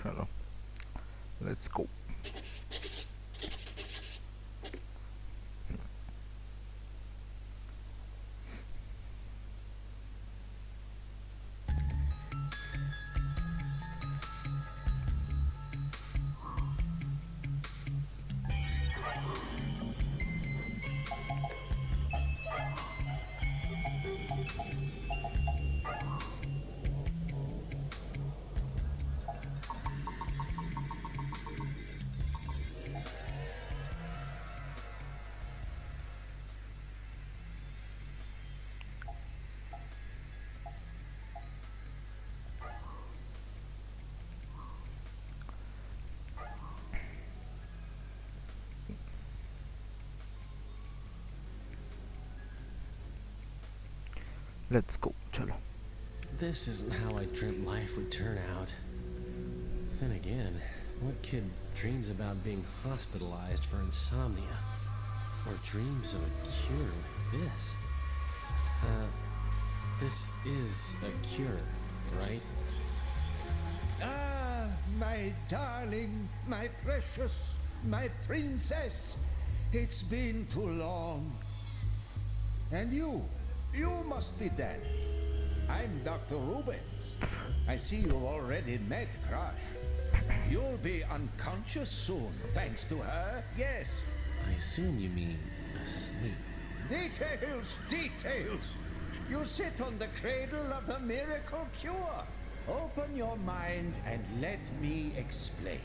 चलो let's go. Let's go चलो. This isn't how I dreamt life would turn out. Then again, what kid dreams about being hospitalized for insomnia? Or dreams of a cure like this? This is a cure, right? Ah, my darling, my precious, my princess. It's been too long. And you must be dead. I'm Dr. Rubens. I see you've already met Crush. You'll be unconscious soon, thanks to her, yes. I assume you mean asleep. Details, details. You sit on the cradle of the miracle cure. Open your mind and let me explain.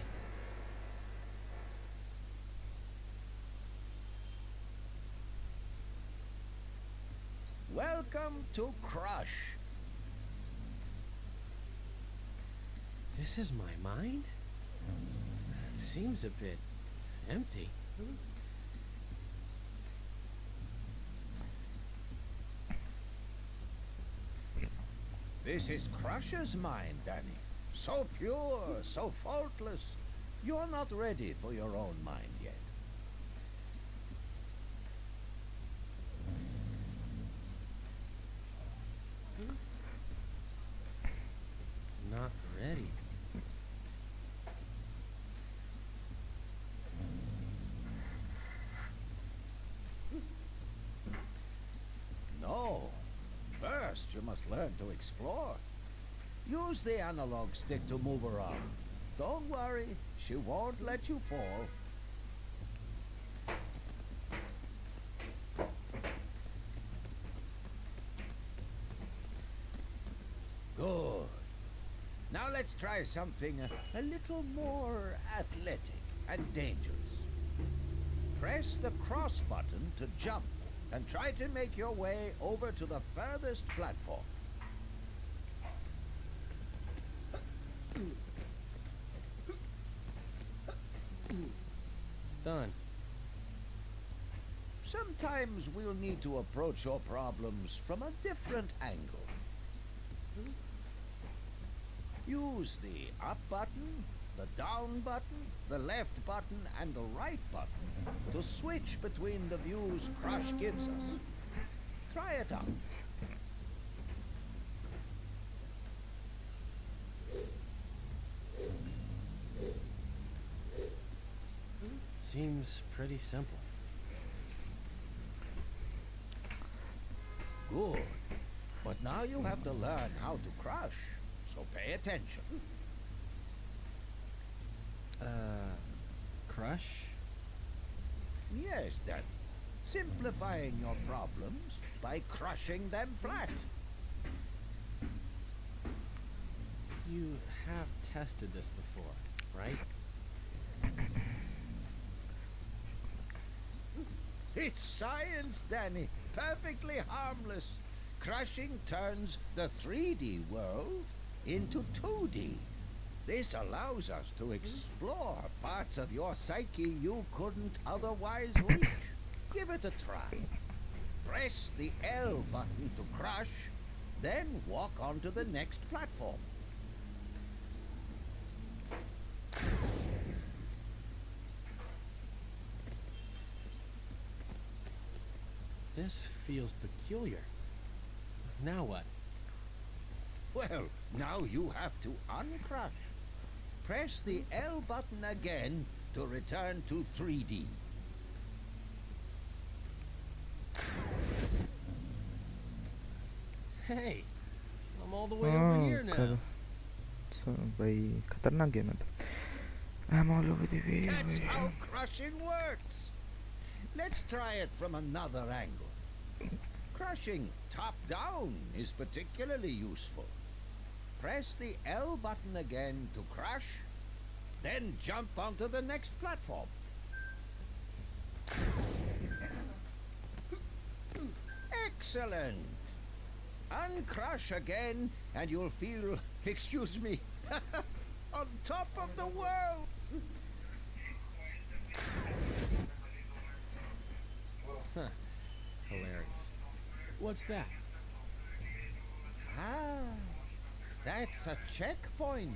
Welcome to Crush. This is my mind? It seems a bit empty. This is Crush's mind, Danny. So pure, so faultless. You're not ready for your own mind yet. Not ready. No. First, you must learn to explore. Use the analog stick to move around. Don't worry, she won't let you fall. Good. Now let's try something a little more athletic and dangerous. Press the cross button to jump and try to make your way over to the furthest platform. Done. Sometimes we'll need to approach your problems from a different angle. Use the up button, the down button, the left button, and the right button to switch between the views Crush gives us. Try it out. Seems pretty simple. Good. But now you have to learn how to crush, so pay attention. Crush? Yes, Danny. Simplifying your problems by crushing them flat. You have tested this before, right? It's science, Danny. Perfectly harmless. Crushing turns the 3D world into 2D. This allows us to explore parts of your psyche you couldn't otherwise reach. Give it a try. Press the L button to crush, then walk onto the next platform. This feels peculiar. Now what? Well, now you have to uncrush. Press the L button again to return to 3D. Hey, I'm all the way over here now. भाई खतरनाक game है तो I'm all over the way. That's how crushing works. Let's try it from another angle. Crushing top down is particularly useful. Press the L button again to crush, then jump onto the next platform. Excellent. Uncrush again and you'll feel, excuse me, on top of the world. Huh. Hilarious. What's that? Ah, that's a checkpoint.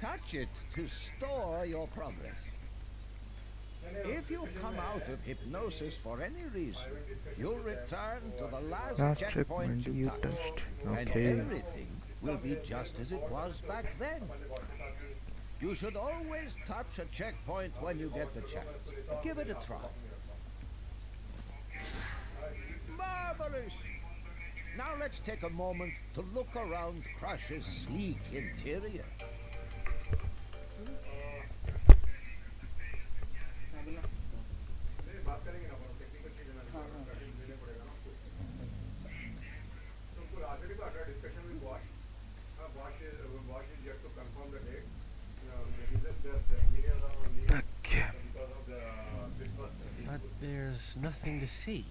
Touch it to store your progress. If you come out of hypnosis for any reason, you'll return to the last checkpoint you touched. And everything will be just as it was back then. You should always touch a checkpoint when you get the chance. Give it a try. Marvelous! Now let's take a moment to look around Crush's sleek interior. Okay. But there's nothing to see.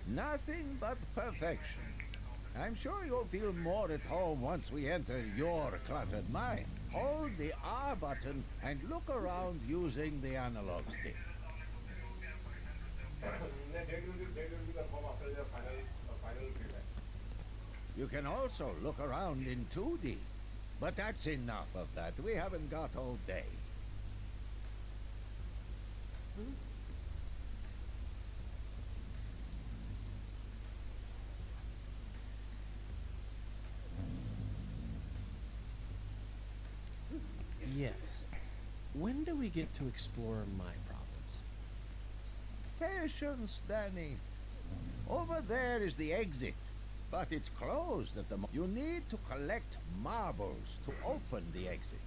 Nothing but perfection. I'm sure you'll feel more at home once we enter your cluttered mind. Hold the R button and look around using the analog stick. You can also look around in 2D. But that's enough of that. We haven't got all day. Yes. When do we get to explore my problems? Patience, Danny. Over there is the exit, but it's closed at the moment. You need to collect marbles to open the exit.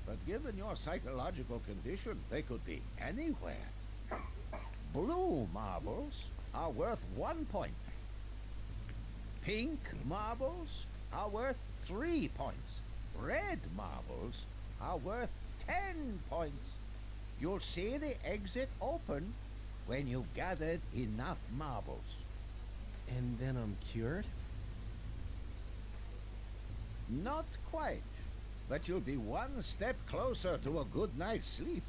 But given your psychological condition, they could be anywhere. Blue marbles are worth 1 point. Pink marbles are worth 3 points. Red marbles are worth 10 points. You'll see the exit open when you've gathered enough marbles. And then I'm cured? Not quite, but you'll be one step closer to a good night's sleep.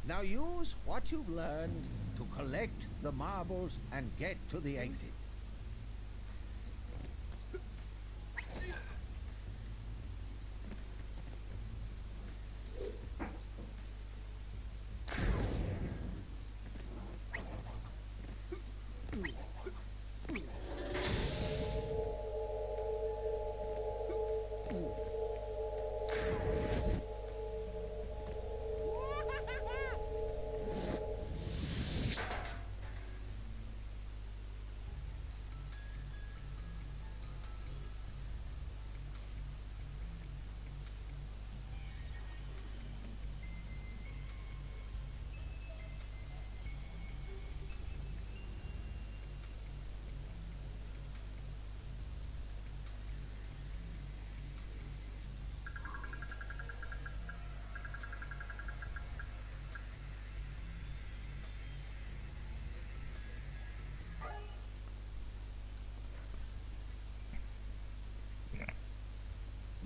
Now use what you've learned to collect the marbles and get to the exit.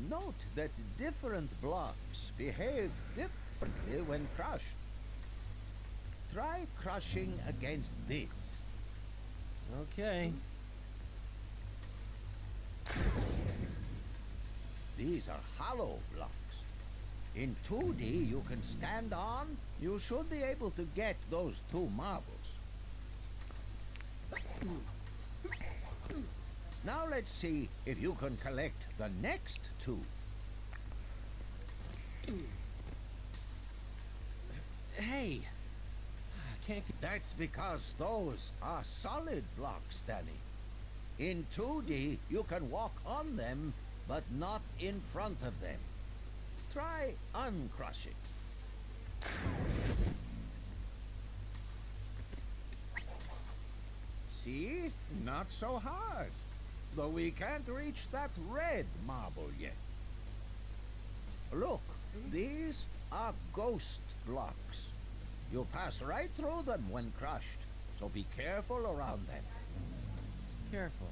Note that different blocks behave differently when crushed. Try crushing against this. Okay. These are hollow blocks. In 2D, you can stand on. You should be able to get those 2 marbles. Now let's see if you can collect the next 2. Hey! I can't get... That's because those are solid blocks, Danny. In 2D, you can walk on them, but not in front of them. Try uncrushing. See? Not so hard. Though we can't reach that red marble yet. Look, these are ghost blocks. You'll pass right through them when crushed, so be careful around them. Careful.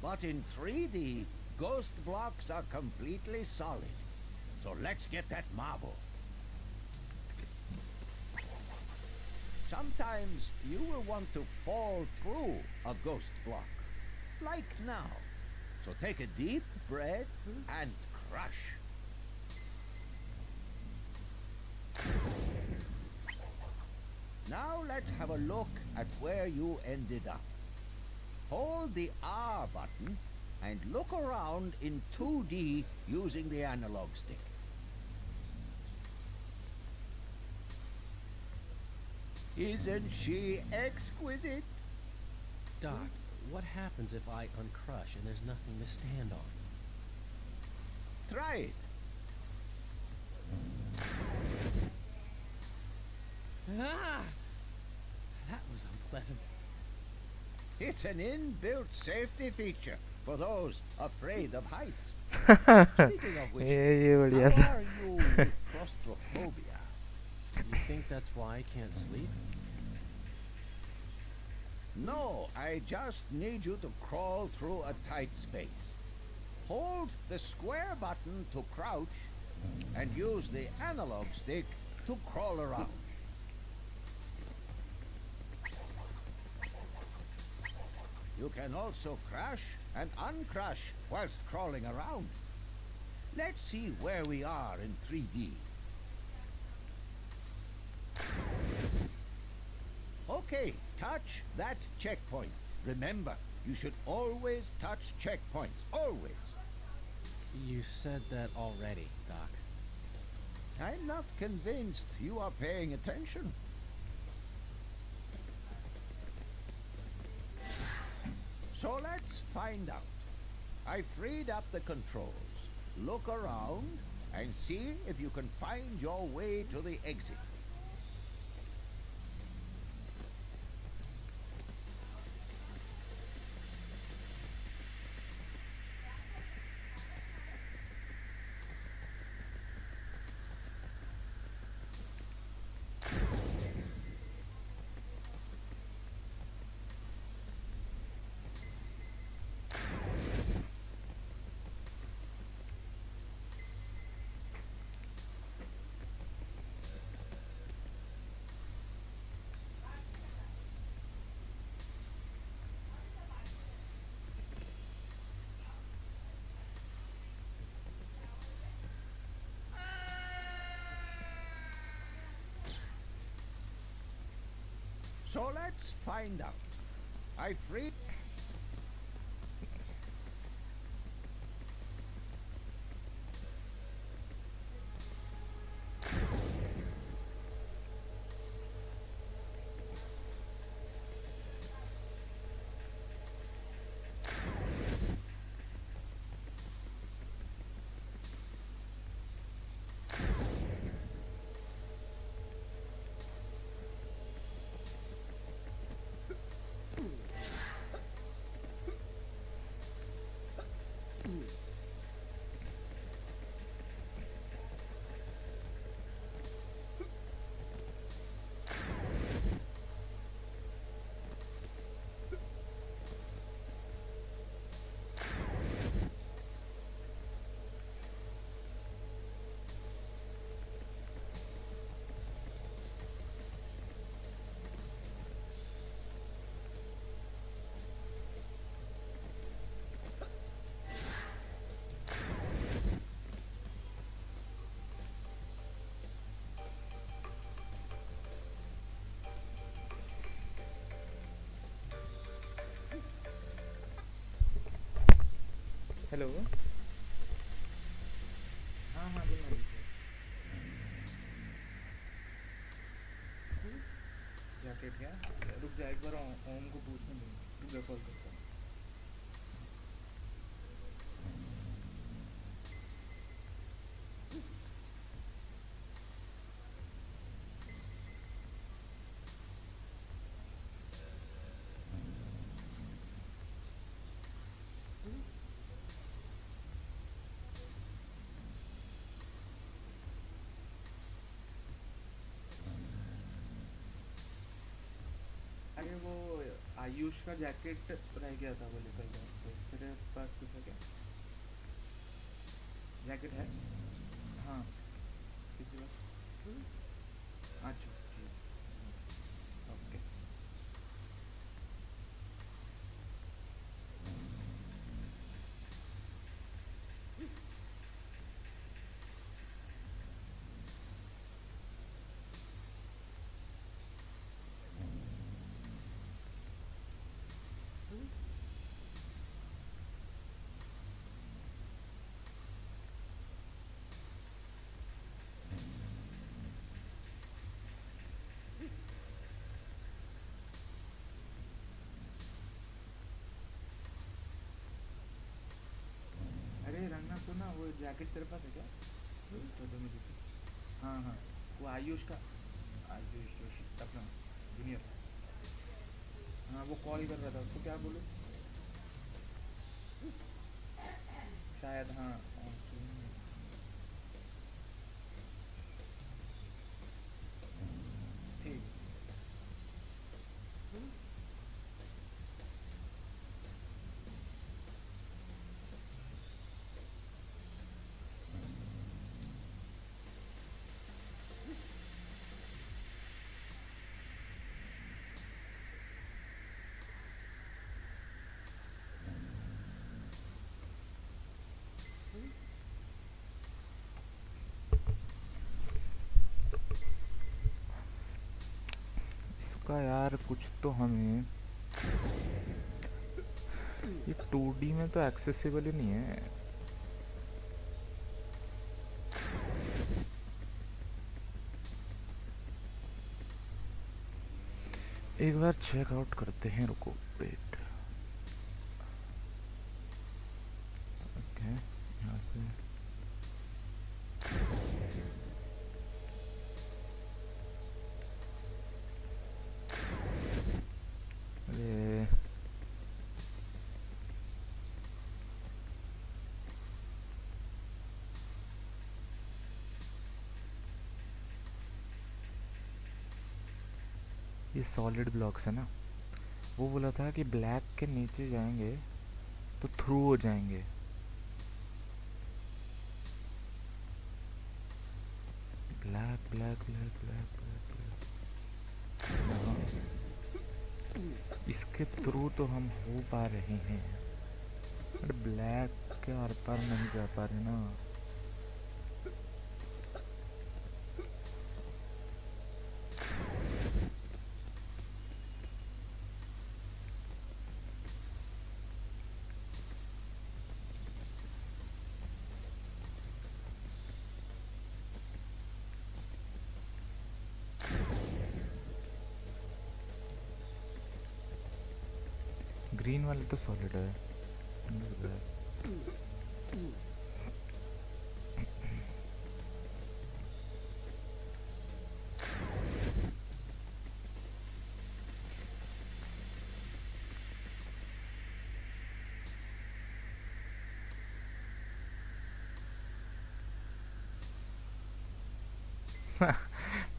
But in 3D, ghost blocks are completely solid. So let's get that marble. Sometimes you will want to fall through a ghost block, like now. So take a deep breath and crush. Now let's have a look at where you ended up. Hold the R button and look around in 2D using the analog stick. Isn't she exquisite? Doc, what happens if I uncrush and there's nothing to stand on? Try it. Ah! That was unpleasant. It's an inbuilt safety feature for those afraid of heights. Speaking of which, ये how बढ़िया था. are you with claustrophobia? You think that's why I can't sleep? No, I just need you to crawl through a tight space. Hold the square button to crouch and use the analog stick to crawl around. You can also crash and uncrash whilst crawling around. Let's see where we are in 3D. Okay, touch that checkpoint. Remember, you should always touch checkpoints. Always. You said that already, Doc. I'm not convinced you are paying attention. So let's find out. I freed up the controls. Look around and see if you can find your way to the exit. So let's find out. I freed... hello. हाँ हाँ बोलना. Jacket क्या रुक जा एक बार ओम को पूछने दे रुक जा कॉल करता हूँ अरे वो आयुष का जैकेट रह गया था बोले कल रात को तेरे पास कुछ है क्या जैकेट है हाँ किसी बात अच्छा ठीक ओके अरे रंगना सुना वो जैकेट तेरे पास है क्या तो दो मुझे हाँ हाँ वो आयुष का आयुष जोशी अपना जूनियर हाँ वो कॉल कर रहा था उसको क्या बोलूँ शायद हाँ ठीक इसका यार कुछ तो हमें ये 2D में तो एक्सेसिबल ही नहीं है एक बार चेक आउट करते हैं रुको वेट ओके यहाँ से अरे ये सॉलिड ब्लॉक्स है ना वो बोला था कि ब्लैक के नीचे जाएंगे तो थ्रू हो जाएंगे black black black black black black इसके थ्रू तो हम हो पा रहे हैं बट ब्लैक के आर पार नहीं जा पा रहे ना ग्रीन वाले तो सॉलिड है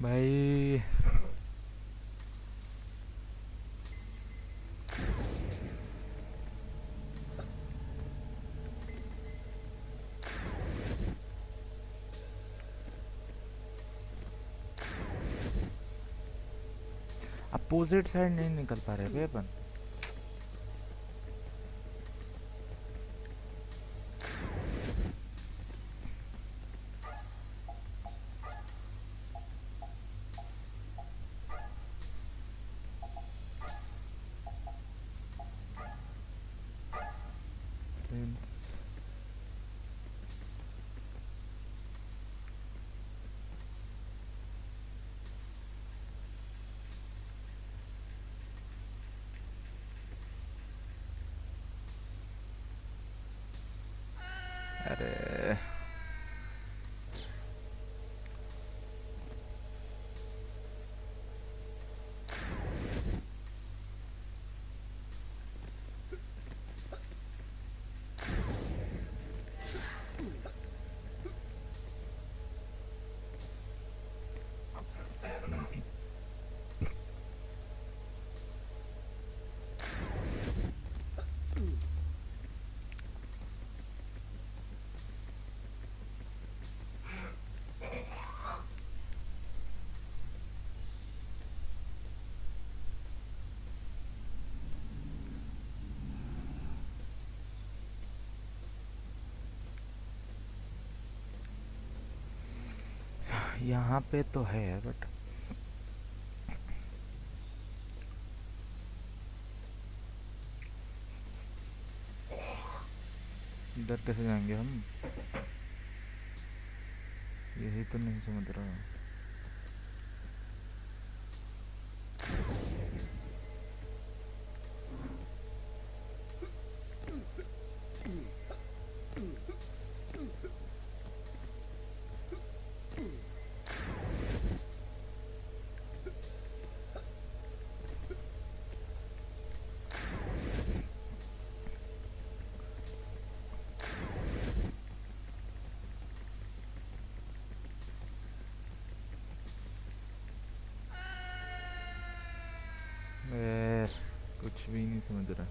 भाई अपोजिट साइड नहीं निकल पा रहे भाई अपन यहाँ पे तो है बट इधर कैसे जाएंगे हम? यही तो नहीं समझ रहा। कुछ भी नहीं समझ रहा।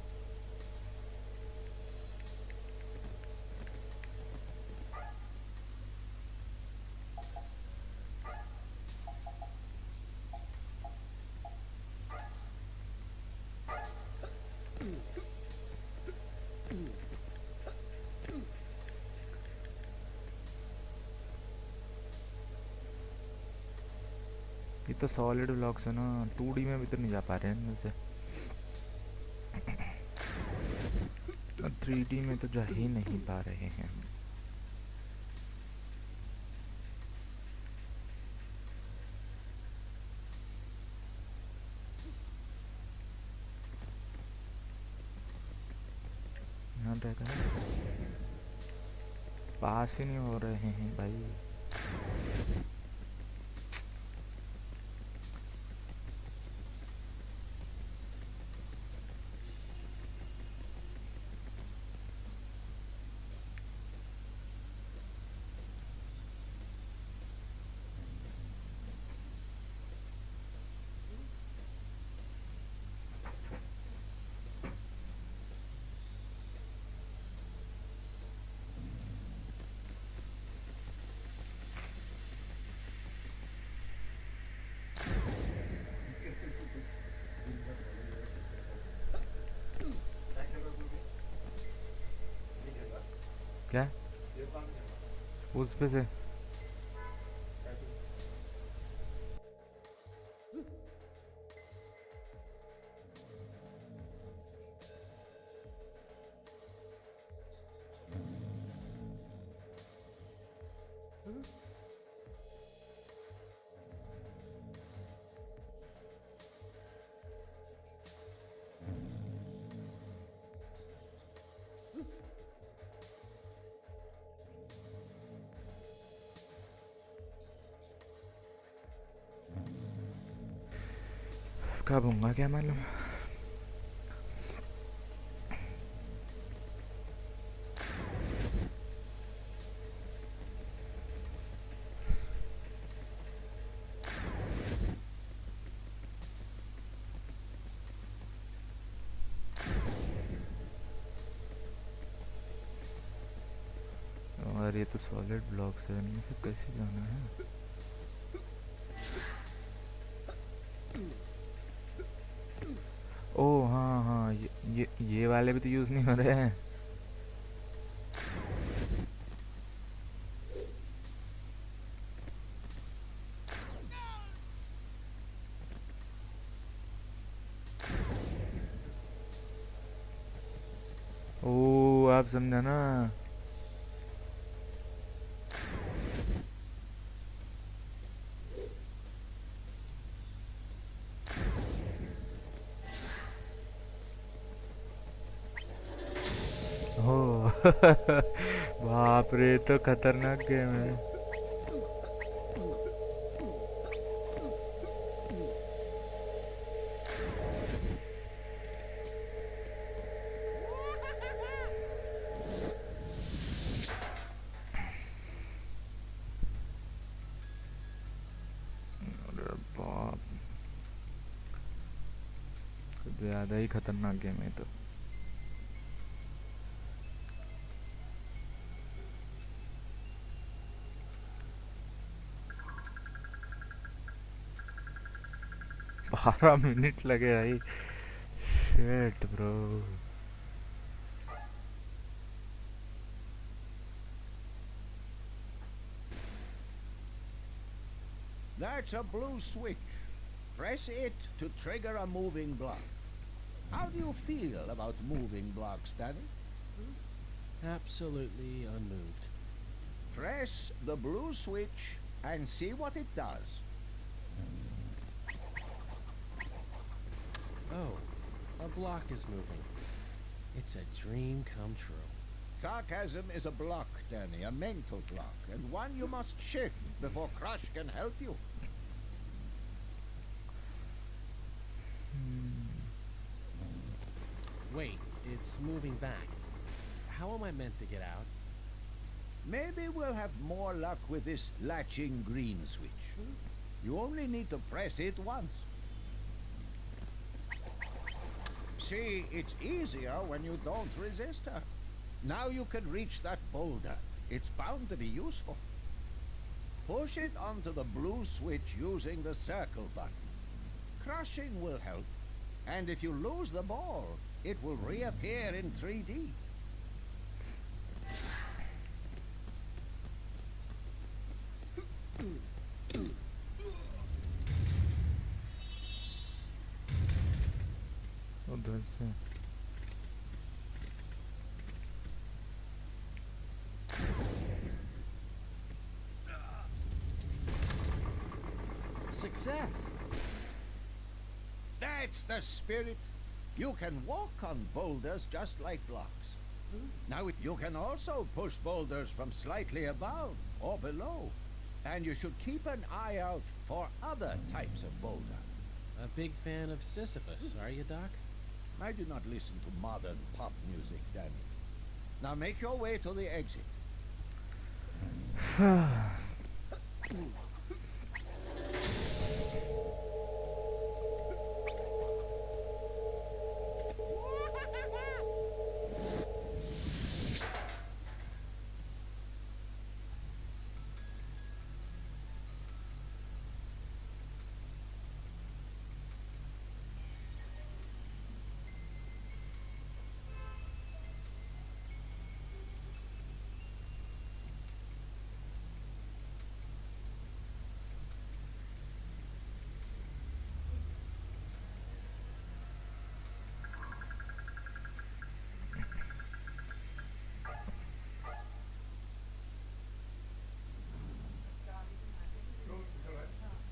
ये तो सॉलिड ब्लॉक्स है ना, 2D में भी तो नहीं जा पा रहे हैं इनमें से। 3D में तो जा ही नहीं पा रहे हैं। यहाँ रहता है, पास ही नहीं हो रहे हैं भाई। क्या उस पे से? कब होगा क्या मालूम। और ये तो सॉलिड ब्लॉक्स है, इनमें से कैसे जाना है? ओ हाँ हाँ, ये वाले भी तो यूज़ नहीं हो रहे हैं। ओ आप समझा ना। हो बाप रे, तो खतरनाक गेम है। अरे बाप, ज़्यादा ही खतरनाक गेम है तो। बारह मिनट लगे भाई, shit bro. That's a blue switch. Press it to trigger a moving block. How do you feel about moving blocks, Danny? Absolutely unmoved. Press the blue switch and see what it does. Oh, a block is moving. It's a dream come true. Sarcasm is a block, Danny, a mental block, and one you must shift before Crush can help you. Wait, it's moving back. How am I meant to get out? Maybe we'll have more luck with this latching green switch. You only need to press it once. See, it's easier when you don't resist her. Now you can reach that boulder. It's bound to be useful. Push it onto the blue switch using the circle button. Crushing will help. And if you lose the ball, it will reappear in 3D. उधर से Success! That's the spirit. You can walk on boulders just like blocks. Now you can also push boulders from slightly above or below. And you should keep an eye out for other types of boulder. A big fan of Sisyphus, are you, Doc? I do not listen to modern pop music, Danny. Now make your way to the exit.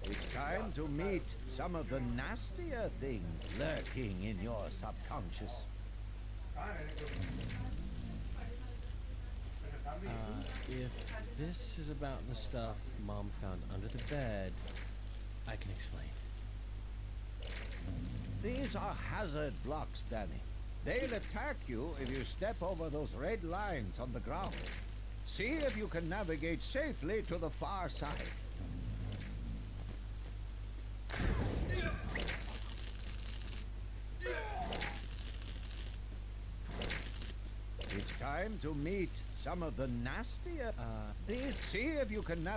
It's time to meet some of the nastier things lurking in your subconscious. If this is about the stuff Mom found under the bed, I can explain. These are hazard blocks, Danny. They'll attack you if you step over those red lines on the ground. See if you can navigate safely to the far side. It's time to meet some of the nastier... see if you can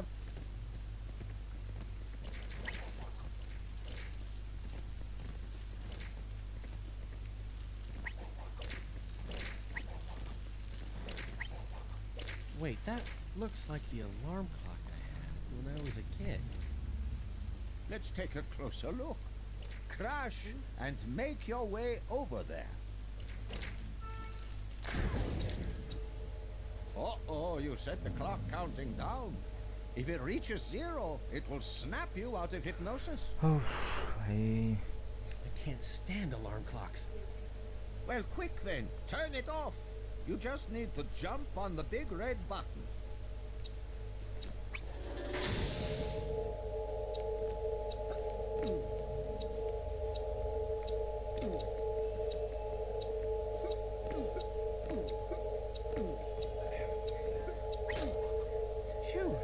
Wait, that looks like the alarm clock I had when I was a kid. Let's take a closer look. Crash and make your way over there. Uh-oh, you set the clock counting down. If it reaches 0, it will snap you out of hypnosis. भाई I can't stand alarm clocks. Well, quick then. Turn it off. You just need to jump on the big red button. Phew,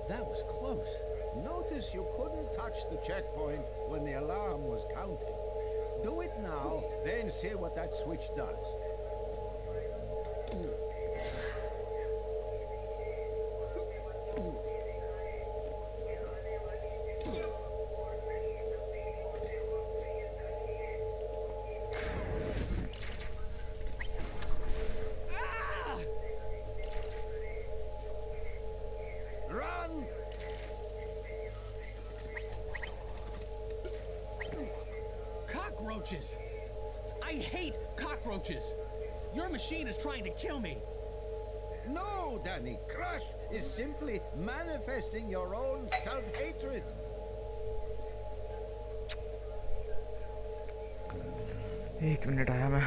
that was close. Notice you couldn't touch the checkpoint when the alarm was counting. Do it now, then see what that switch does. cockroaches. I hate cockroaches. Your machine is trying to kill me. No, Danny. Crush is simply manifesting your own self-hatred. एक minute आया मैं.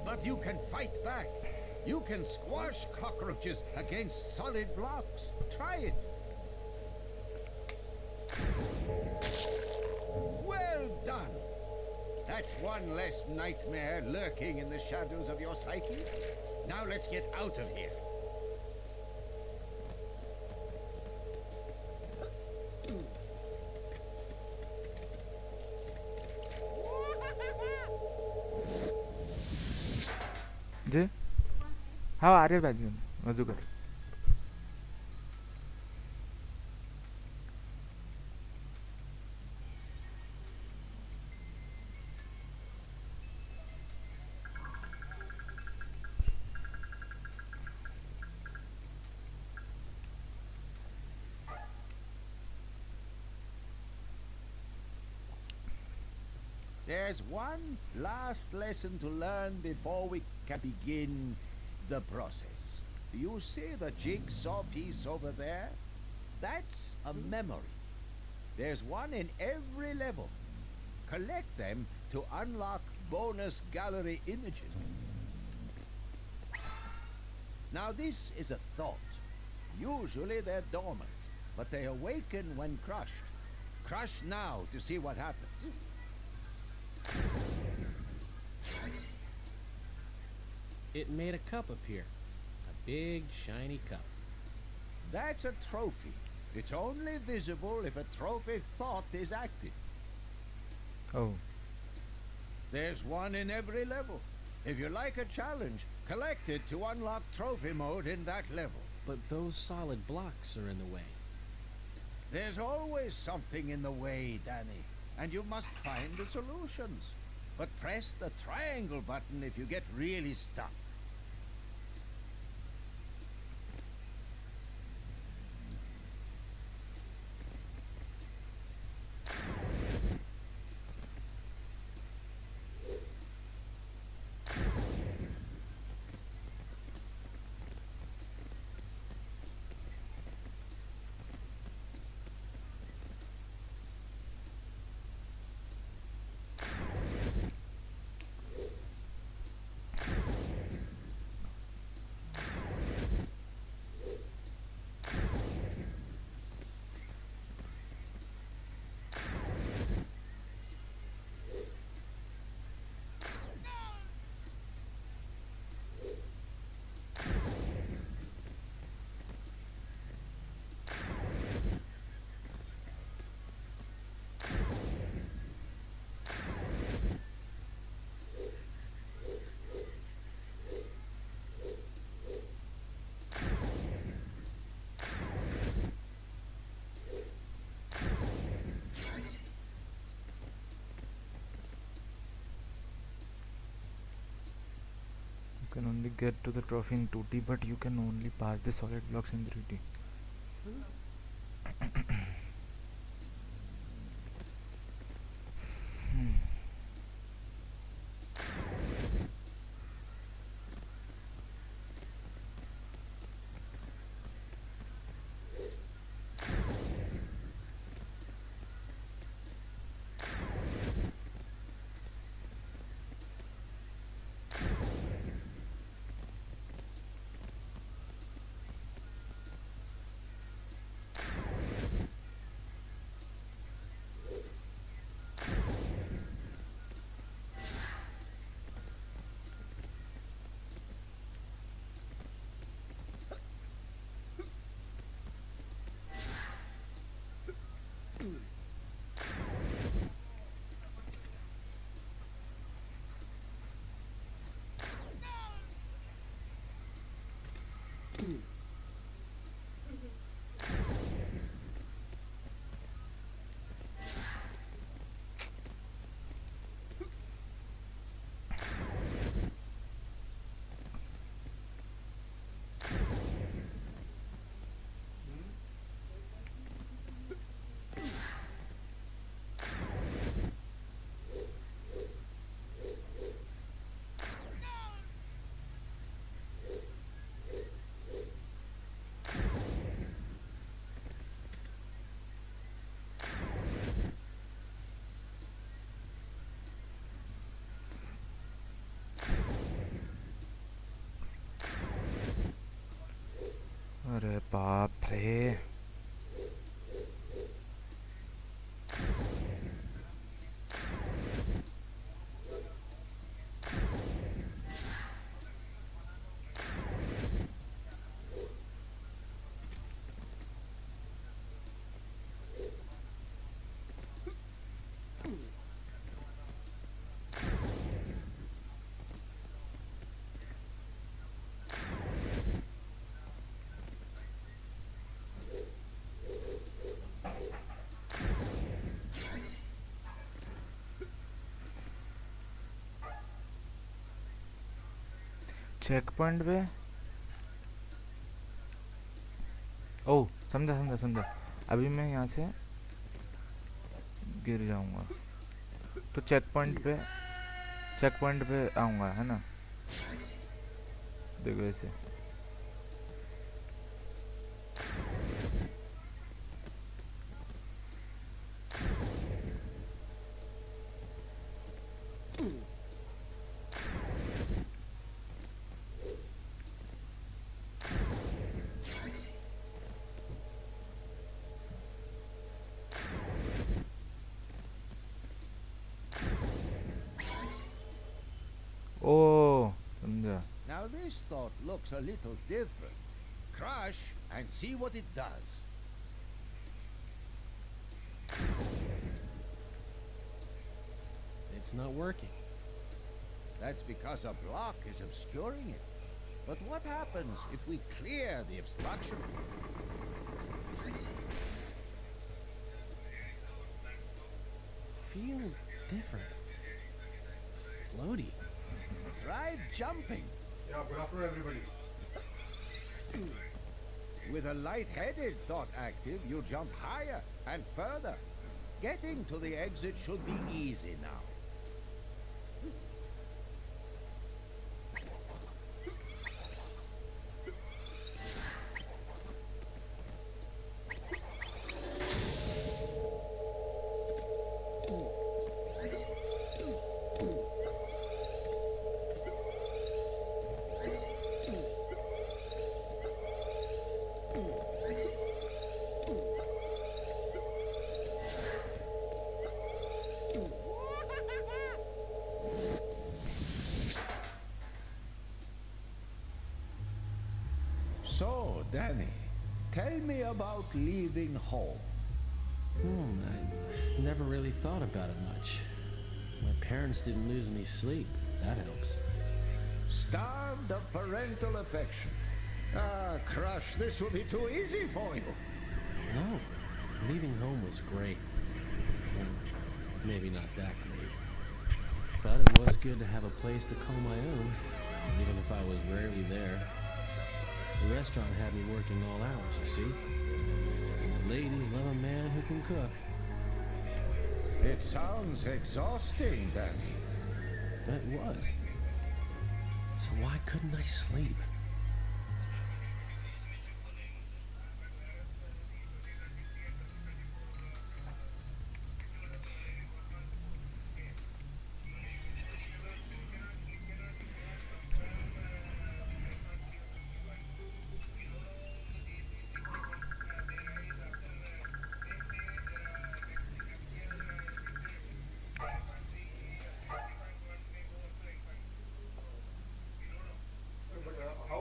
But you can fight back. You can squash cockroaches against solid blocks. Try it. Well done. That's one less nightmare lurking in the shadows of your psyche. Now let's get out of here. जे हाँ आर्य बाजू Madhukar. There's one last lesson to learn before we can begin the process. You see the jigsaw piece over there? That's a memory. There's one in every level. Collect them to unlock bonus gallery images. Now this is a thought. Usually they're dormant, but they awaken when crushed. Crush now to see what happens. It made a cup appear. A big, shiny cup. That's a trophy. It's only visible if a trophy thought is active. Oh. There's one in every level. If you like a challenge, collect it to unlock trophy mode in that level. But those solid blocks are in the way. There's always something in the way, Danny, and you must find the solutions. But press the triangle button if you get really stuck. You can only get to the trophy in 2D, but you can only pass the solid blocks in 3D. बाप रे check point पे ओ समझा समझा समझा अभी मैं यहाँ से गिर जाऊंगा तो चेक पॉइंट पे आऊंगा है ना देखो ऐसे ओ समझा Now this thought looks a little different. Crush and see what it does. It's not working. That's because a block is obscuring it. But what happens if we clear the obstruction? Feel different. Floaty. Try jumping. Yeah, good afternoon, everybody. With a light-headed thought active, you jump higher and further. Getting to the exit should be easy now. So, Danny, tell me about leaving home. I never really thought about it much. My parents didn't lose any sleep. That helps. Starved of parental affection. Ah, Crush, this will be too easy for you. No, leaving home was great. Well, maybe not that great. But it was good to have a place to call my own, even if I was rarely there. The restaurant had me working all hours, you see. And the ladies love a man who can cook. It sounds exhausting, Danny. It was. So why couldn't I sleep? But how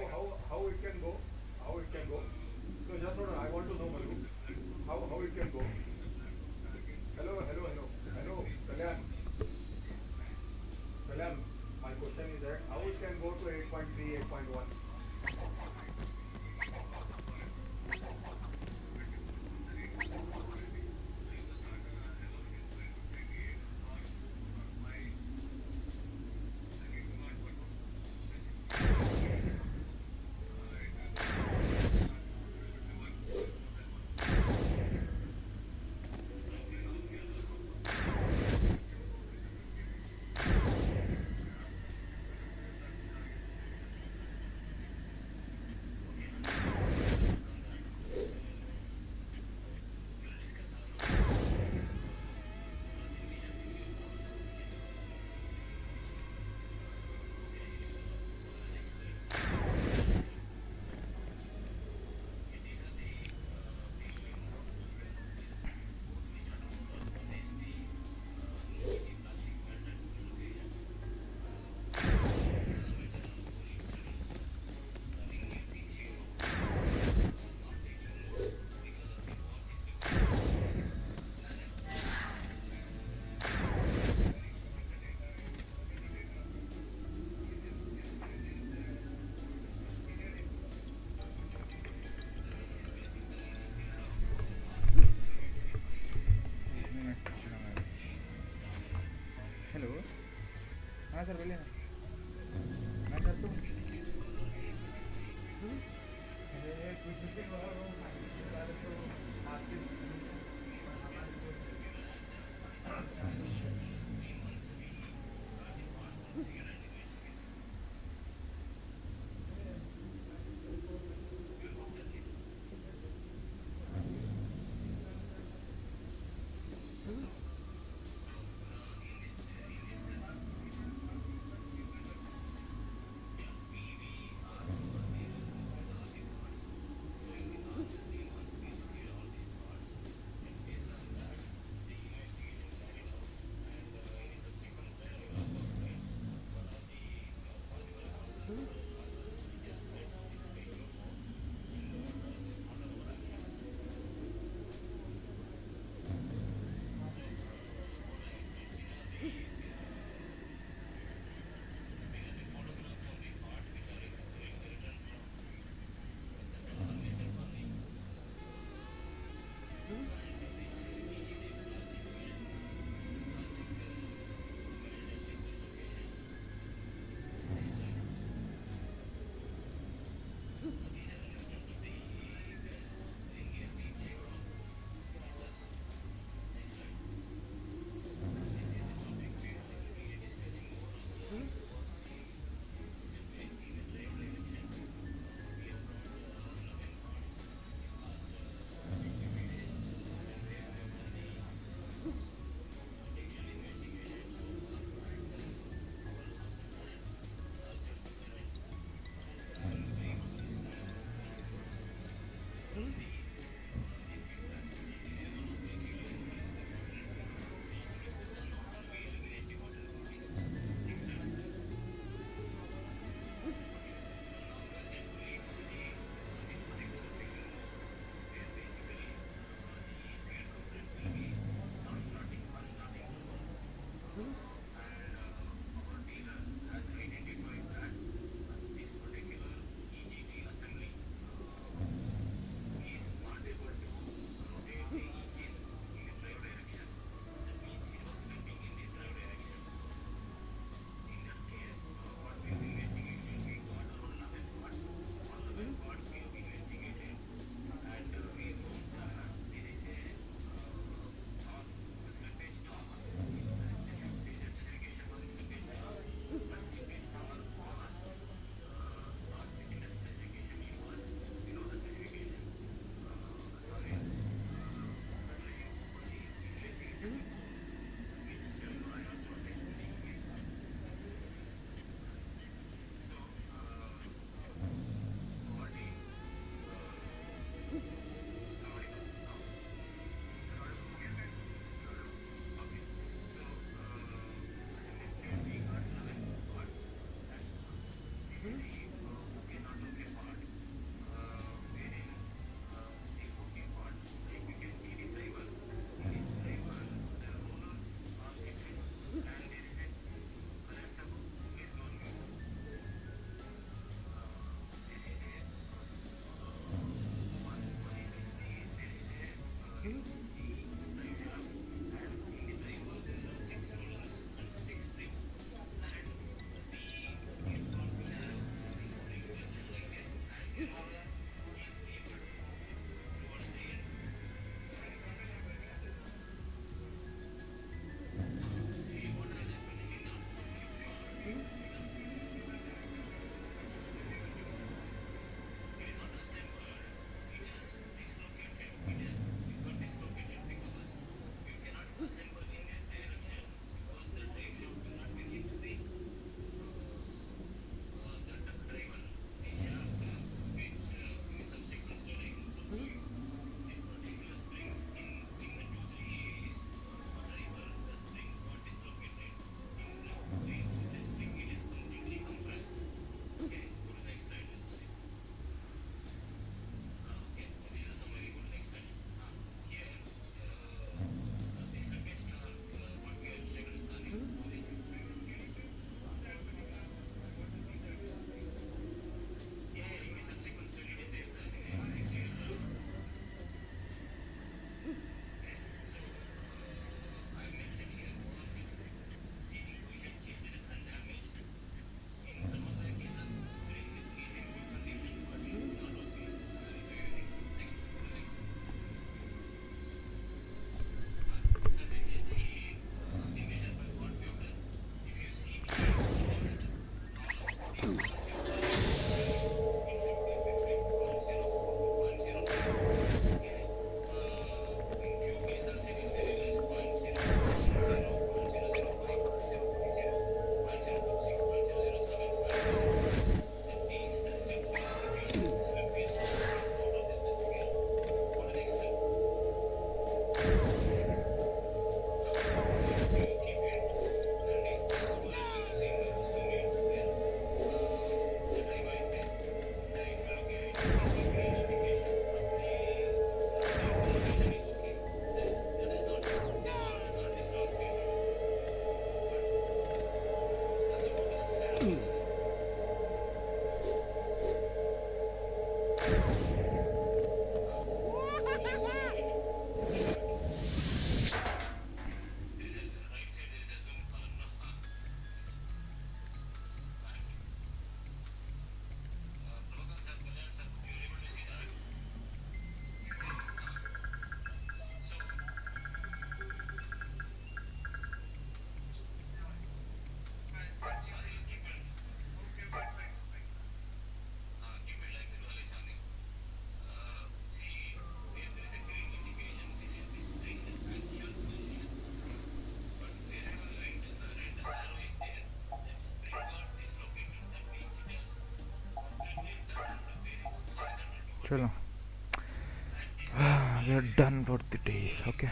हाँ sir बोलिए ना, मैं करता हूँ। अरे कुछ भी बोला वो फाइनल के बारे तो आपके चलो, we are done for the day. Okay.